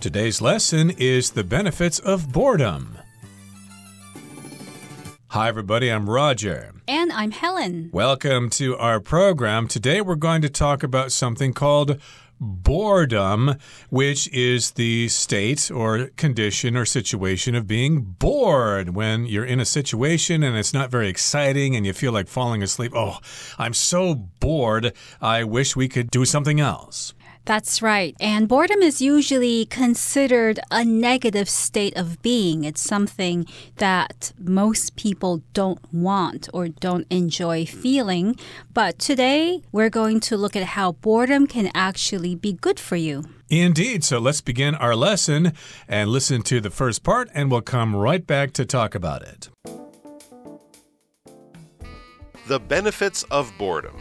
Today's lesson is the benefits of boredom. Hi, everybody. I'm Roger. And I'm Helen. Welcome to our program. Today we're going to talk about something called boredom, which is the state or condition or situation of being bored. When you're in a situation and it's not very exciting and you feel like falling asleep. Oh, I'm so bored. I wish we could do something else. That's right. And boredom is usually considered a negative state of being. It's something that most people don't want or don't enjoy feeling. But today, we're going to look at how boredom can actually be good for you. Indeed. So let's begin our lesson and listen to the first part, and we'll come right back to talk about it. The benefits of boredom.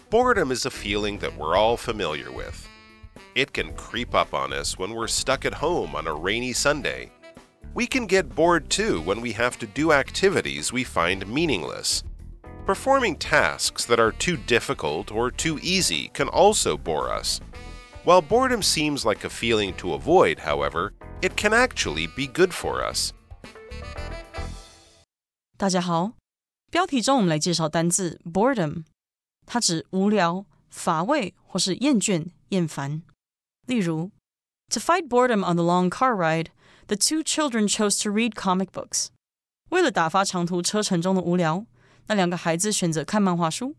Boredom is a feeling that we're all familiar with. It can creep up on us when we're stuck at home on a rainy Sunday. We can get bored too when we have to do activities we find meaningless. Performing tasks that are too difficult or too easy can also bore us. While boredom seems like a feeling to avoid, however, it can actually be good for us. 大家好，标题中我们来介绍单字 boredom， 它指无聊、乏味或是厌倦、厌烦。例如 To fight boredom on the long car ride, the two children chose to read comic books. 为了打发长途车程中的无聊，那两个孩子选择看漫画书。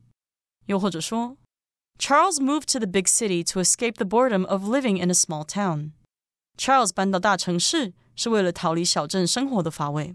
又或者说 Charles moved to the big city to escape the boredom of living in a small town. Charles 搬到大城市是为了逃离小镇生活的乏味。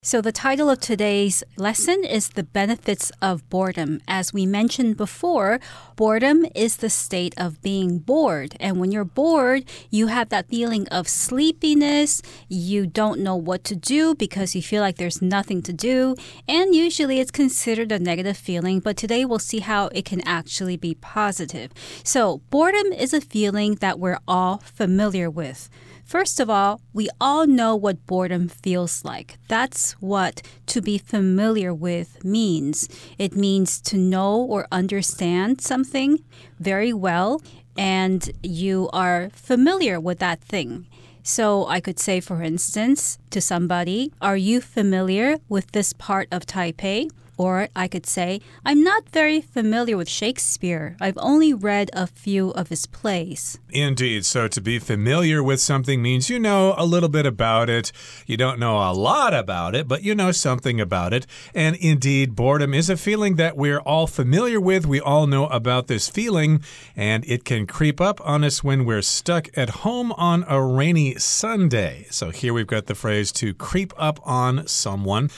So the title of today's lesson is The Benefits of Boredom. As we mentioned before, boredom is the state of being bored. And when you're bored, you have that feeling of sleepiness. You don't know what to do because you feel like there's nothing to do. And usually it's considered a negative feeling, but today we'll see how it can actually be positive. So boredom is a feeling that we're all familiar with. First of all, we all know what boredom feels like. That's what to be familiar with means. It means to know or understand something very well, and you are familiar with that thing. So I could say, for instance, to somebody, are you familiar with this part of Taipei? Or I could say, I'm not very familiar with Shakespeare. I've only read a few of his plays. Indeed. So to be familiar with something means you know a little bit about it. You don't know a lot about it, but you know something about it. And indeed, boredom is a feeling that we're all familiar with. We all know about this feeling, and it can creep up on us when we're stuck at home on a rainy Sunday. So here we've got the phrase to creep up on someone.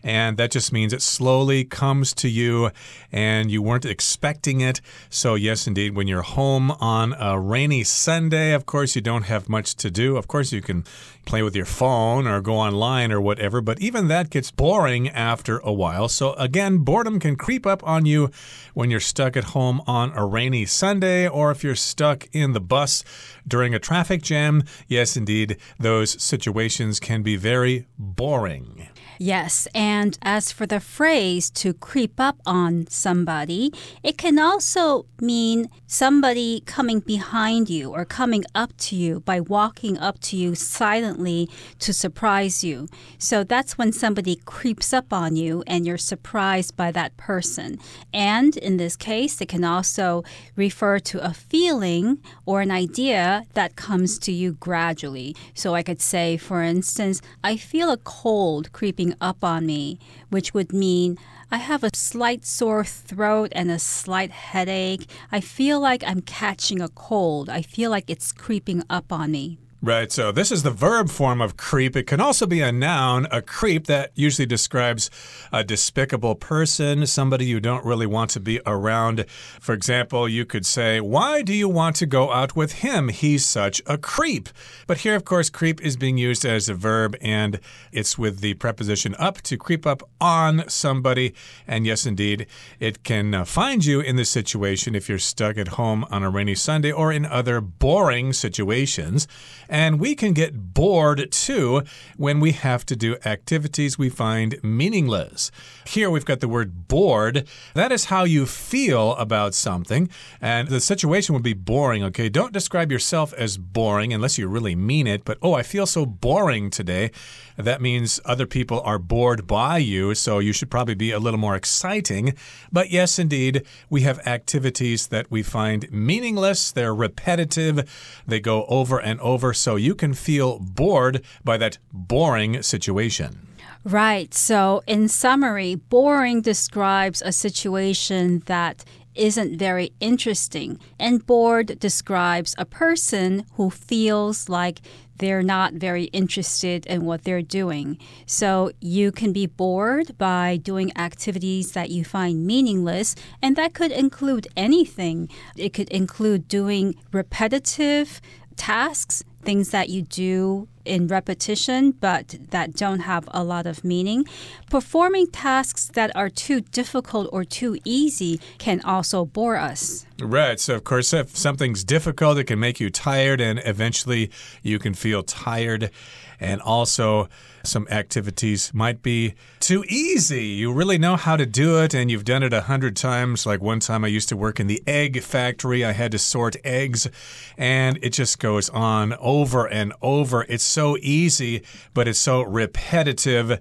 And that just means it slowly comes to you and you weren't expecting it. So yes, indeed, when you're home on a rainy Sunday, of course, you don't have much to do. Of course, you can play with your phone or go online or whatever, but even that gets boring after a while. So again, boredom can creep up on you when you're stuck at home on a rainy Sunday, or if you're stuck in the bus during a traffic jam. Yes, indeed, those situations can be very boring. Yes, and as for the phrase to creep up on somebody, it can also mean somebody coming behind you or coming up to you by walking up to you silently to surprise you. So that's when somebody creeps up on you and you're surprised by that person. And in this case, it can also refer to a feeling or an idea that comes to you gradually. So I could say, for instance, I feel a cold creeping up on me, which would mean I have a slight sore throat and a slight headache. I feel like I'm catching a cold. I feel like it's creeping up on me. Right, so this is the verb form of creep. It can also be a noun, a creep, that usually describes a despicable person, somebody you don't really want to be around. For example, you could say, why do you want to go out with him? He's such a creep. But here, of course, creep is being used as a verb, and it's with the preposition up to creep up on somebody. And yes, indeed, it can find you in this situation if you're stuck at home on a rainy Sunday or in other boring situations. And we can get bored too when we have to do activities we find meaningless. Here we've got the word bored. That is how you feel about something. And the situation would be boring, okay? Don't describe yourself as boring unless you really mean it. But, oh, I feel so boring today. That means other people are bored by you, so you should probably be a little more exciting. But yes, indeed, we have activities that we find meaningless. They're repetitive. They go over and over, so you can feel bored by that boring situation. Right. So in summary, boring describes a situation that isn't very interesting. And bored describes a person who feels like they're not very interested in what they're doing. So you can be bored by doing activities that you find meaningless, and that could include anything. It could include doing repetitive tasks, things that you do in repetition but that don't have a lot of meaning. Performing tasks that are too difficult or too easy can also bore us. Right. So, of course, if something's difficult, it can make you tired, and eventually you can feel tired. And also, some activities might be too easy. You really know how to do it, and you've done it 100 times. Like one time I used to work in the egg factory. I had to sort eggs, and it just goes on over and over. It's so easy, but it's so repetitive.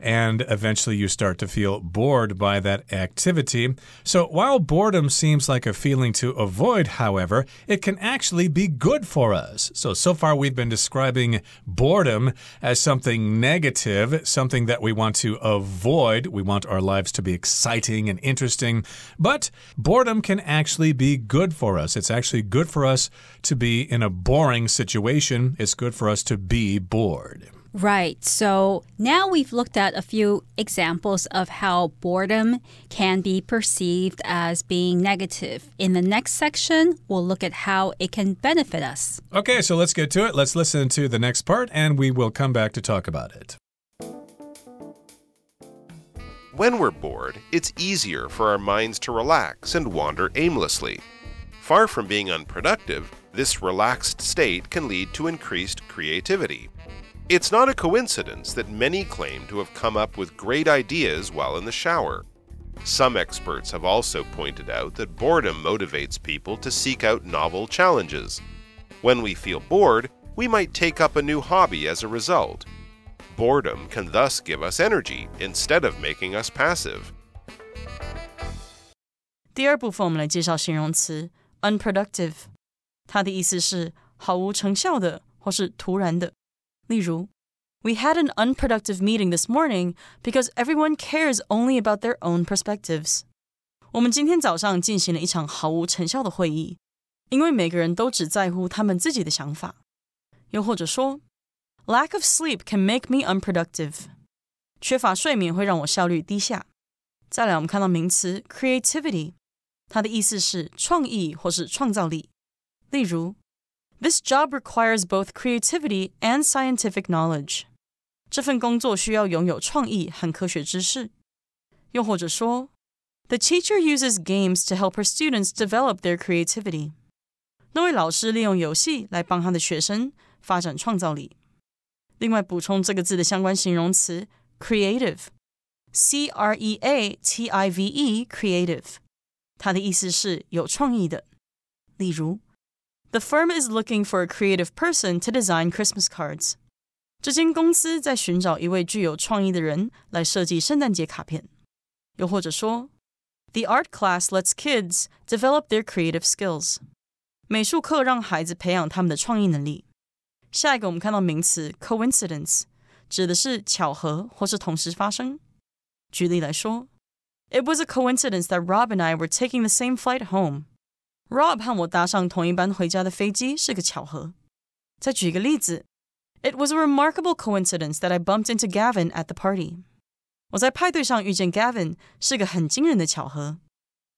And eventually you start to feel bored by that activity. So while boredom seems like a feeling to avoid, however, it can actually be good for us. So far we've been describing boredom as something negative, something that we want to avoid. We want our lives to be exciting and interesting. But boredom can actually be good for us. It's actually good for us to be in a boring situation. It's good for us to be bored. Right. So now we've looked at a few examples of how boredom can be perceived as being negative. In the next section, we'll look at how it can benefit us. Okay, so let's get to it. Let's listen to the next part, and we will come back to talk about it. When we're bored, it's easier for our minds to relax and wander aimlessly. Far from being unproductive, this relaxed state can lead to increased creativity. It's not a coincidence that many claim to have come up with great ideas while in the shower. Some experts have also pointed out that boredom motivates people to seek out novel challenges. When we feel bored, we might take up a new hobby as a result. Boredom can thus give us energy instead of making us passive. 第二部分我们来介绍形容词 unproductive， 它的意思是毫无成效的或是突然的。例如 We had an unproductive meeting this morning because everyone cares only about their own perspectives. 我们今天早上进行了一场毫无成效的会议，因为每个人都只在乎他们自己的想法。又或者说 Lack of sleep can make me unproductive. 缺乏睡眠会让我效率低下。再来我们看到名词 creativity， 它的意思是创意或是创造力。例如This job requires both creativity and scientific knowledge. 这份工作需要拥有创意和科学知识。又或者说 The teacher uses games to help her students develop their creativity. 那位老师利用游戏来帮他的学生发展创造力。另外补充这个字的相关形容词 creative. C-R-E-A-T-I-V-E creative. 它的意思是有创意的。例如The firm is looking for a creative person to design Christmas cards. 这间公司在寻找一位具有创意的人来设计圣诞节卡片。又或者说 The art class lets kids develop their creative skills. 美术课让孩子培养他们的创意能力。下一个我们看到名词 coincidence， 指的是巧合或是同时发生。举例来说 It was a coincidence that Rob and I were taking the same flight home.Rob 和我搭上同一班回家的飞机是个巧合。再举一个例子 It was a remarkable coincidence that I bumped into Gavin at the party. 我在派对上遇见 Gavin 是个很惊人的巧合。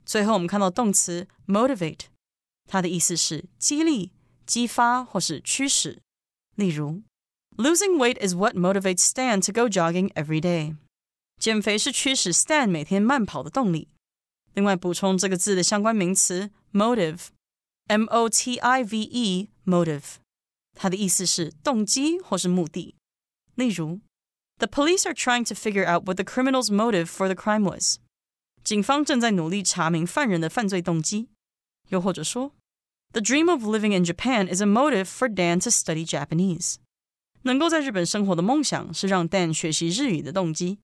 最后我们看到动词 motivate， 它的意思是激励、激发或是驱使。例如 Losing weight is what motivates Stan to go jogging every day. 减肥是驱使 Stan 每天慢跑的动力。另外补充这个字的相关名词 motive, M-O-T-I-V-E, motive. 它的意思是动机或是目的。例如 The police are trying to figure out what the criminal's motive for the crime was. 警方正在努力查明犯人的犯罪动机。又或者说 The dream of living in Japan is a motive for Dan to study Japanese. 能够在日本生活的梦想是让 Dan 学习日语的动机。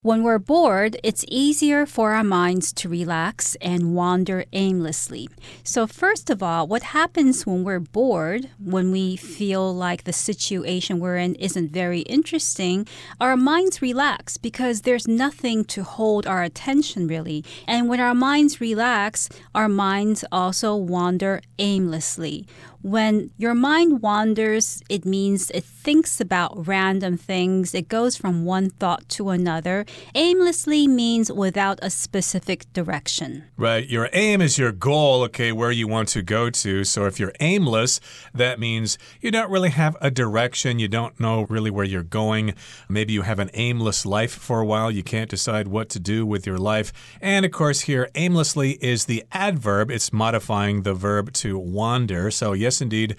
When we're bored, it's easier for our minds to relax and wander aimlessly. So first of all, what happens when we're bored, when we feel like the situation we're in isn't very interesting, our minds relax because there's nothing to hold our attention really. And when our minds relax, our minds also wander aimlessly. When your mind wanders, it means it thinks about random things. It goes from one thought to another. Aimlessly means without a specific direction. Right. Your aim is your goal, okay, where you want to go to. So if you're aimless, that means you don't really have a direction. You don't know really where you're going. Maybe you have an aimless life for a while. You can't decide what to do with your life. And of course, here, aimlessly is the adverb. It's modifying the verb to wander. So yes, indeed.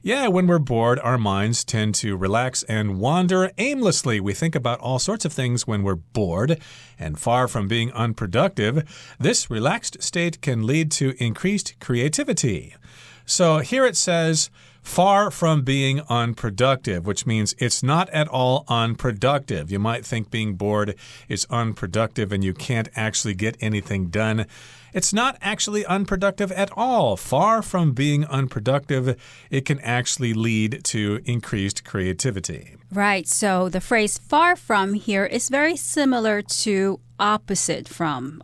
Yeah, when we're bored, our minds tend to relax and wander aimlessly. We think about all sorts of things when we're bored, and far from being unproductive, this relaxed state can lead to increased creativity. So here it says, far from being unproductive, which means it's not at all unproductive. You might think being bored is unproductive and you can't actually get anything done. It's not actually unproductive at all. Far from being unproductive, it can actually lead to increased creativity. Right. So the phrase far from here is very similar to opposite from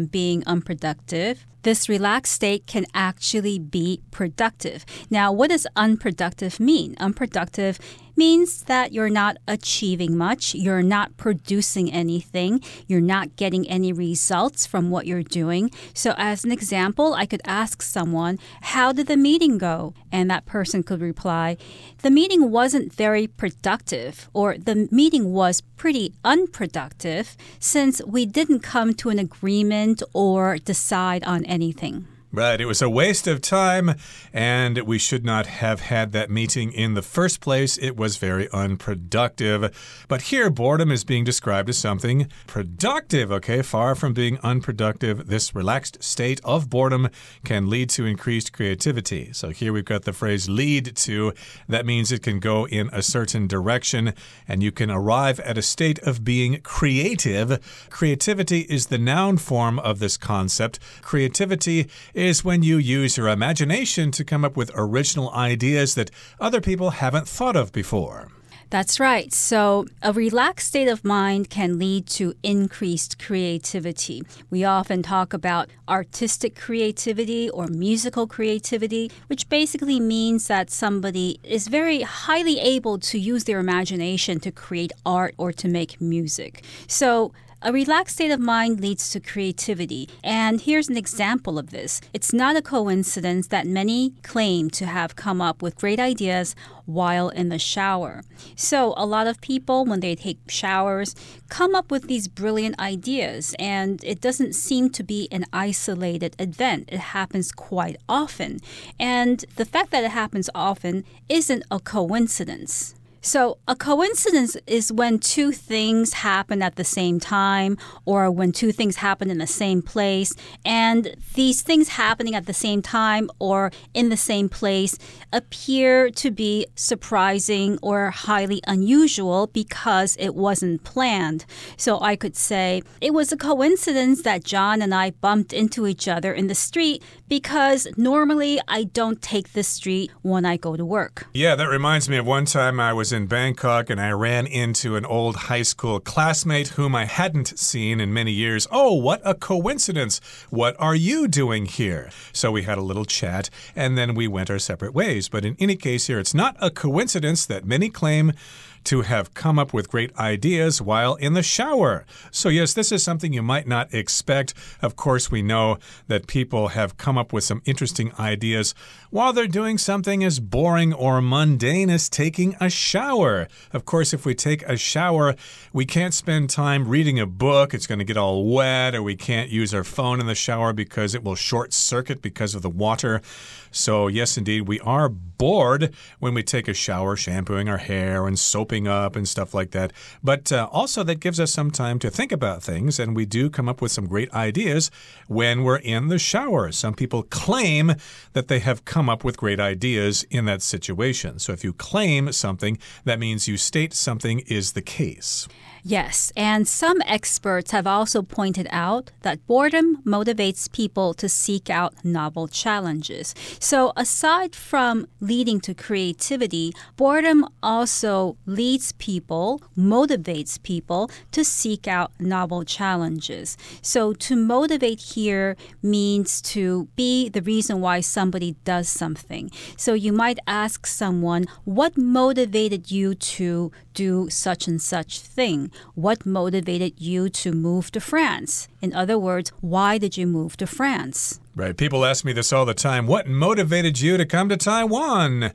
being unproductive. This relaxed state can actually be productive. Now, what does unproductive mean? Unproductive means that you're not achieving much, you're not producing anything, you're not getting any results from what you're doing. So as an example, I could ask someone, how did the meeting go? And that person could reply, the meeting wasn't very productive, or the meeting was pretty unproductive since we didn't come to an agreement or decide on anything. Right. It was a waste of time, and we should not have had that meeting in the first place. It was very unproductive. But here, boredom is being described as something productive, okay? Far from being unproductive, this relaxed state of boredom can lead to increased creativity. So here we've got the phrase lead to. That means it can go in a certain direction, and you can arrive at a state of being creative. Creativity is the noun form of this concept. Creativity is when you use your imagination to come up with original ideas that other people haven't thought of before. That's right. So a relaxed state of mind can lead to increased creativity. We often talk about artistic creativity or musical creativity, which basically means that somebody is very highly able to use their imagination to create art or to make music. So a relaxed state of mind leads to creativity. And here's an example of this. It's not a coincidence that many claim to have come up with great ideas while in the shower. So a lot of people, when they take showers, come up with these brilliant ideas. And it doesn't seem to be an isolated event. It happens quite often. And the fact that it happens often isn't a coincidence. So a coincidence is when two things happen at the same time or when two things happen in the same place. And these things happening at the same time or in the same place appear to be surprising or highly unusual because it wasn't planned. So I could say, it was a coincidence that John and I bumped into each other in the street because normally I don't take this street when I go to work. Yeah, that reminds me of one time I was in Bangkok and I ran into an old high school classmate whom I hadn't seen in many years. Oh, what a coincidence. What are you doing here? So we had a little chat and then we went our separate ways. But in any case here, it's not a coincidence that many claim to have come up with great ideas while in the shower. So yes, this is something you might not expect. Of course, we know that people have come up with some interesting ideas while they're doing something as boring or mundane as taking a shower. Of course, if we take a shower, we can't spend time reading a book. It's going to get all wet, or we can't use our phone in the shower because it will short circuit because of the water. So yes, indeed, we are bored when we take a shower, shampooing our hair and soaping up and stuff like that. But also that gives us some time to think about things, and we do come up with some great ideas when we're in the shower. Some people claim that they have come up with great ideas in that situation. So if you claim something, that means you state something is the case. Yes, and some experts have also pointed out that boredom motivates people to seek out novel challenges. So aside from leading to creativity, boredom also leads people, motivates people to seek out novel challenges. So to motivate here means to be the reason why somebody does something. So you might ask someone, what motivated you to do such and such thing? What motivated you to move to France? In other words, why did you move to France? Right. People ask me this all the time. What motivated you to come to Taiwan?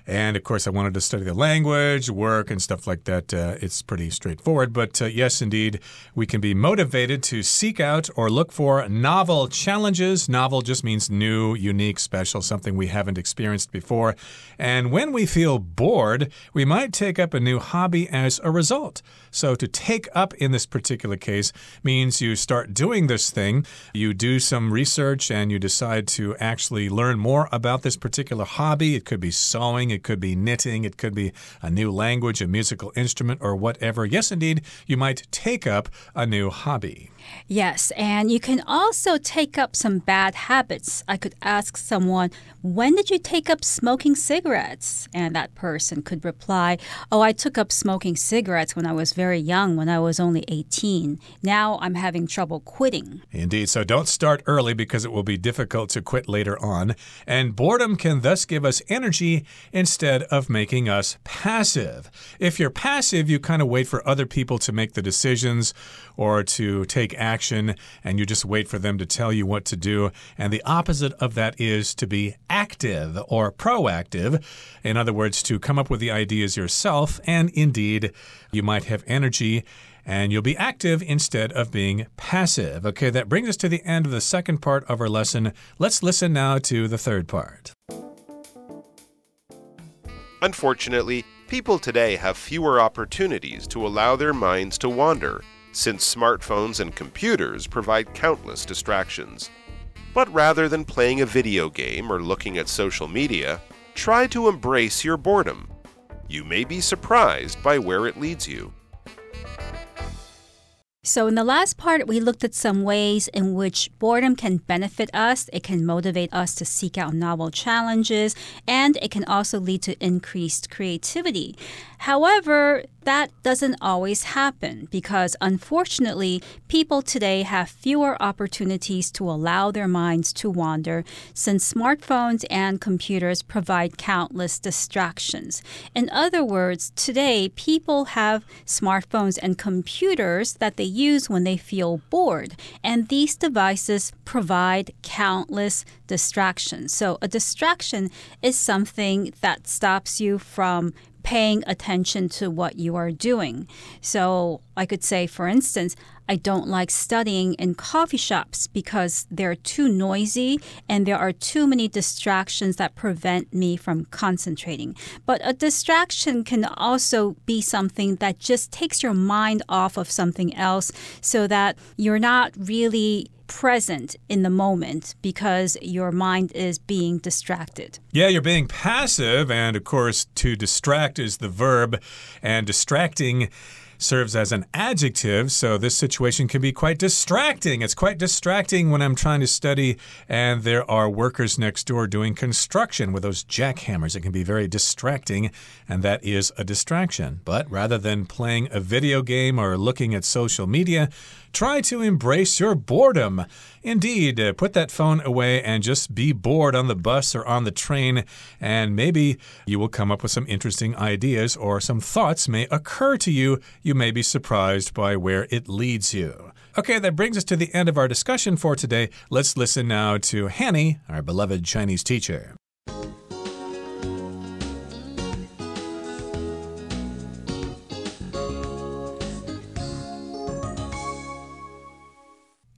And, of course, I wanted to study the language, work, and stuff like that. It's pretty straightforward. But, yes, indeed, we can be motivated to seek out or look for novel challenges. Novel just means new, unique, special, something we haven't experienced before. And when we feel bored, we might take up a new hobby as a result. So to take up in this particular case means you start doing this thing. You do some research and you decide to actually learn more about this particular hobby. It could be sewing. It could be knitting. It could be a new language, a musical instrument, or whatever. Yes, indeed, you might take up a new hobby. Yes, and you can also take up some bad habits. I could ask someone, when did you take up smoking cigarettes? And that person could reply, oh, I took up smoking cigarettes when I was very young, when I was only 18. Now I'm having trouble quitting. Indeed, so don't start early because it will be difficult to quit later on. And boredom can thus give us energy instead of making us passive. If you're passive, you kind of wait for other people to make the decisions or to take action, and you just wait for them to tell you what to do. And the opposite of that is to be active or proactive. In other words, to come up with the ideas yourself, and indeed, you might have energy and you'll be active instead of being passive. Okay, that brings us to the end of the second part of our lesson. Let's listen now to the third part. Unfortunately, people today have fewer opportunities to allow their minds to wander, since smartphones and computers provide countless distractions. But rather than playing a video game or looking at social media, try to embrace your boredom. You may be surprised by where it leads you. So in the last part, we looked at some ways in which boredom can benefit us. It can motivate us to seek out novel challenges, and it can also lead to increased creativity. However, that doesn't always happen because, unfortunately, people today have fewer opportunities to allow their minds to wander since smartphones and computers provide countless distractions. In other words, today, people have smartphones and computers that they use when they feel bored, and these devices provide countless distractions. So a distraction is something that stops you from paying attention to what you are doing. So I could say, for instance, I don't like studying in coffee shops because they're too noisy and there are too many distractions that prevent me from concentrating. But a distraction can also be something that just takes your mind off of something else so that you're not really present in the moment because your mind is being distracted. Yeah, you're being passive, and of course, to distract is the verb, and distracting serves as an adjective, so this situation can be quite distracting. It's quite distracting when I'm trying to study and there are workers next door doing construction with those jackhammers. It can be very distracting, and that is a distraction. But rather than playing a video game or looking at social media, try to embrace your boredom. Indeed, put that phone away and just be bored on the bus or on the train, and maybe you will come up with some interesting ideas or some thoughts may occur to you. You may be surprised by where it leads you. Okay, that brings us to the end of our discussion for today. Let's listen now to Hanny, our beloved Chinese teacher.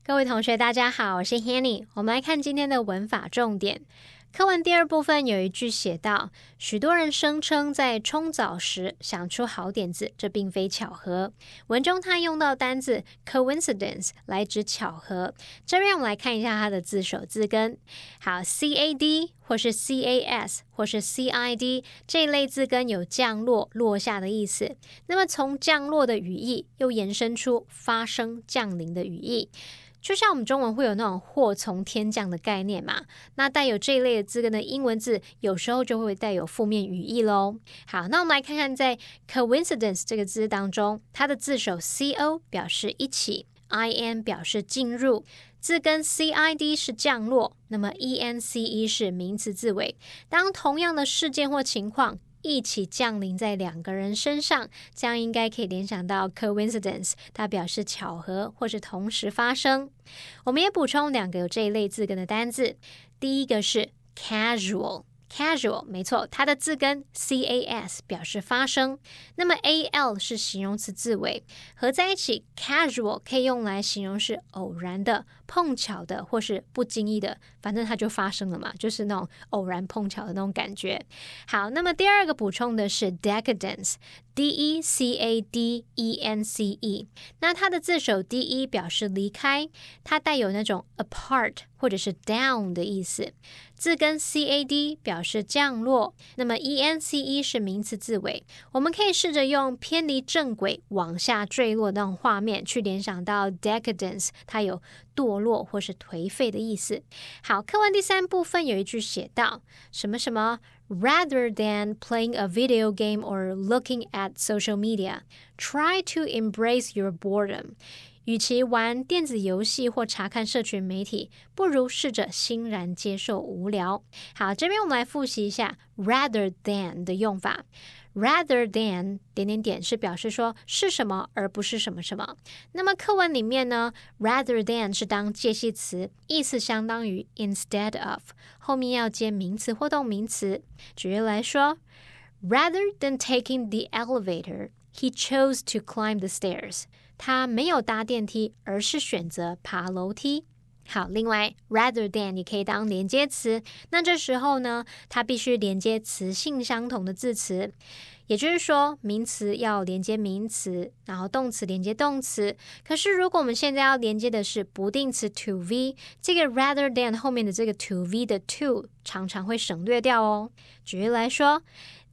各位同学大家好，我是 Hanny。 我们来看今天的文法重点。课文第二部分有一句写到，许多人声称在冲澡时想出好点子，这并非巧合。文中他用到单字 coincidence 来指巧合。这边我们来看一下它的字首字根。好， CAD 或是 CAS 或是 CID 这一类字根有降落、落下的意思。那么从降落的语义又延伸出发生、降临的语义。就像我们中文会有那种祸从天降的概念嘛，那带有这一类的字根的英文字有时候就会带有负面语义咯。好，那我们来看看在 coincidence 这个字当中，它的字首 CO 表示一起， IN 表示进入，字根 CID 是降落，那么 ENCE 是名词字尾。当同样的事件或情况一起降临在两个人身上，这样应该可以联想到 coincidence， 它表示巧合或是同时发生。我们也补充两个有这一类字根的单字，第一个是 casual， 没错，它的字根 CAS 表示发生，那么 AL 是形容词字尾，合在一起 casual 可以用来形容是偶然的、碰巧的或是不经意的，反正它就发生了嘛，就是那种偶然碰巧的那种感觉。好，那么第二个补充的是 decadence， DECADENCE， 那它的字首 DE 表示离开，它带有那种 apart 或者是 down 的意思，字根 CAD 表示降落，那么 ENCE 是名词字尾，我们可以试着用偏离正轨往下坠落的那种画面去联想到 decadence， 它有堕落或是颓废的意思。好，课文第三部分有一句写到什么什么 Rather than playing a video game or looking at social media, try to embrace your boredom. 与其玩电子游戏或查看社群媒体，不如试着欣然接受无聊。好，这边我们来复习一下 rather than 的用法。Rather than 是表示说是什么而不是什么什么。那么课文里面呢 rather than 是当介系词，意思相当于 instead of， 后面要接名词或动名词。举例来说 Rather than taking the elevator, he chose to climb the stairs. 他没有搭电梯，而是选择爬楼梯。好，另外 rather than 也可以当连接词，那这时候呢，它必须连接词性相同的字词，也就是说名词要连接名词，然后动词连接动词。可是如果我们现在要连接的是不定词 to V， 这个 rather than 后面的这个 to V 的 to 常常会省略掉哦。举例来说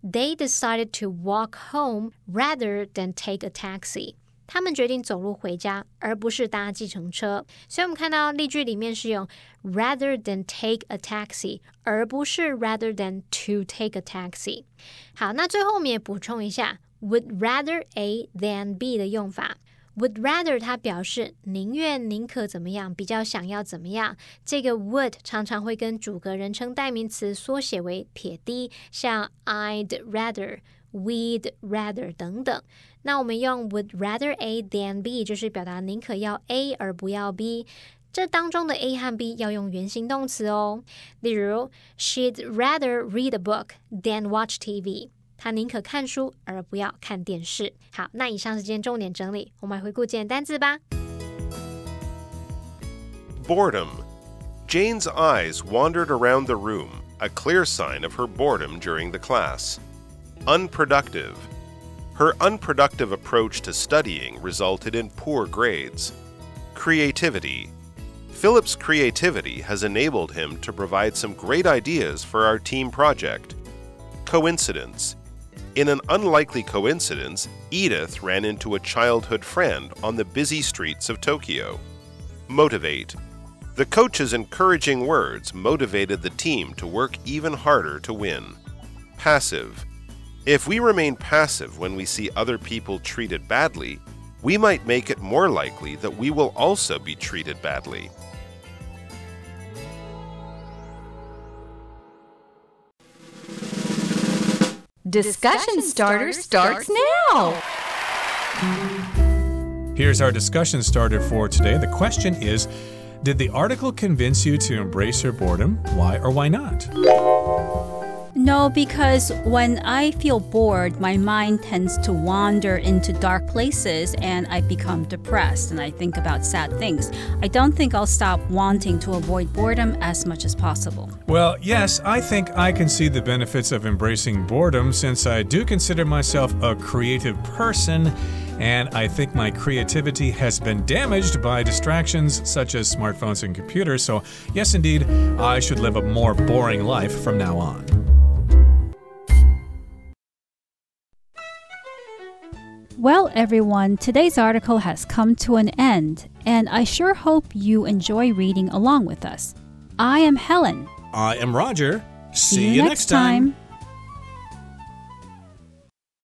They decided to walk home rather than take a taxi。他们决定走路回家，而不是搭计程车。所以我们看到例句里面是用 rather than take a taxi， 而不是 rather than to take a taxi。 好，那最后我们也补充一下 would rather A than B 的用法。 would rather 它表示宁愿宁可怎么样，比较想要怎么样。这个 would 常常会跟主格人称代名词缩写为撇 d， 像 I'd rather、we'd rather 等等。那我们用 would rather A than B 就是表达宁可要 A 而不要 B， 这当中的 A 和 B 要用原形动词哦。例如 She'd rather read a book than watch TV， 她宁可看书而不要看电视。好，那以上是今天重点整理，我们来回顾今天单字吧。 Boredom. Jane's eyes wandered around the room, a clear sign of her boredom during the class. Unproductive.Her unproductive approach to studying resulted in poor grades. Creativity. Philip's creativity has enabled him to provide some great ideas for our team project. Coincidence. In an unlikely coincidence, Edith ran into a childhood friend on the busy streets of Tokyo. Motivate. The coach's encouraging words motivated the team to work even harder to win. Passive. If we remain passive when we see other people treated badly, we might make it more likely that we will also be treated badly. Discussion starter starts now. Here's our discussion starter for today. The question is, did the article convince you to embrace your boredom? Why or why not? No, because when I feel bored, my mind tends to wander into dark places and I become depressed and I think about sad things. I don't think I'll stop wanting to avoid boredom as much as possible. Well, yes, I think I can see the benefits of embracing boredom since I do consider myself a creative person, and I think my creativity has been damaged by distractions such as smartphones and computers. So, yes, indeed, I should live a more boring life from now on. Well, everyone, today's article has come to an end, and I sure hope you enjoy reading along with us. I am Helen. I am Roger. See you next time.